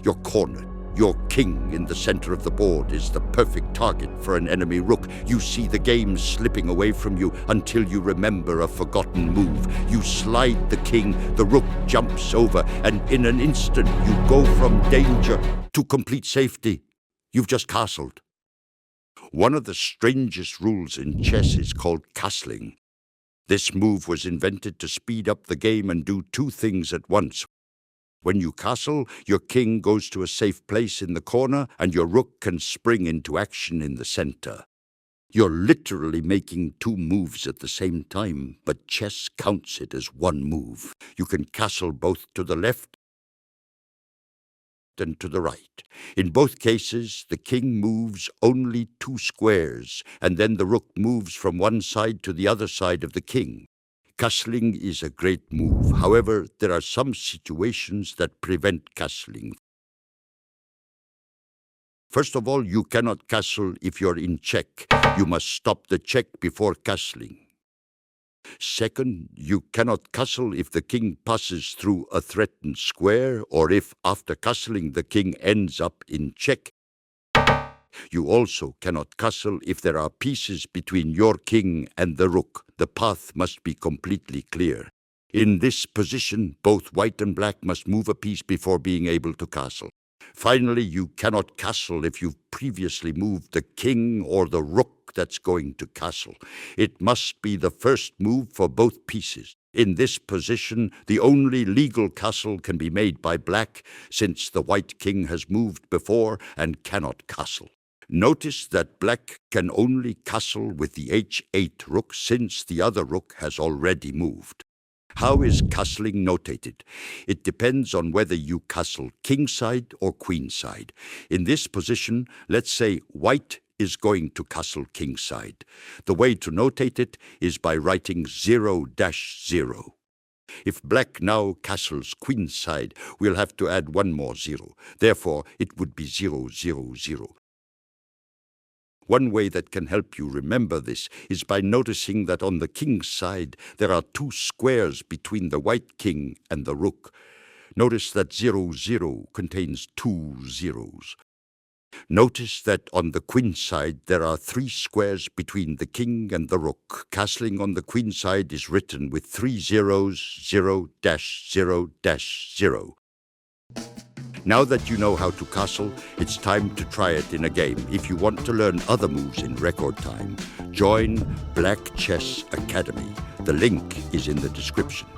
You're cornered. Your king in the center of the board is the perfect target for an enemy rook. You see the game slipping away from you until you remember a forgotten move. You slide the king, the rook jumps over, and in an instant you go from danger to complete safety. You've just castled. One of the strangest rules in chess is called castling. This move was invented to speed up the game and do two things at once. When you castle, your king goes to a safe place in the corner and your rook can spring into action in the center. You're literally making two moves at the same time, but chess counts it as one move. You can castle both to the left and to the right. In both cases, the king moves only 2 squares, and then the rook moves from one side to the other side of the king. Castling is a great move. However, there are some situations that prevent castling. First of all, you cannot castle if you're in check. You must stop the check before castling. Second, you cannot castle if the king passes through a threatened square or if, after castling, the king ends up in check. You also cannot castle if there are pieces between your king and the rook. The path must be completely clear. In this position, both white and black must move a piece before being able to castle. Finally, you cannot castle if you've previously moved the king or the rook that's going to castle. It must be the first move for both pieces. In this position, the only legal castle can be made by black, since the white king has moved before and cannot castle. Notice that black can only castle with the h8 rook since the other rook has already moved. How is castling notated? It depends on whether you castle kingside or queenside. In this position, let's say white is going to castle kingside. The way to notate it is by writing 0-0. If black now castles queenside, we'll have to add one more 0. Therefore, it would be 0-0-0. One way that can help you remember this is by noticing that on the king's side there are 2 squares between the white king and the rook. Notice that 0-0 contains 2 zeros. Notice that on the queen side there are 3 squares between the king and the rook. Castling on the queen side is written with 3 zeros, 0-0-0. Now that you know how to castle, it's time to try it in a game. If you want to learn other moves in record time, join BlackChess Academy. The link is in the description.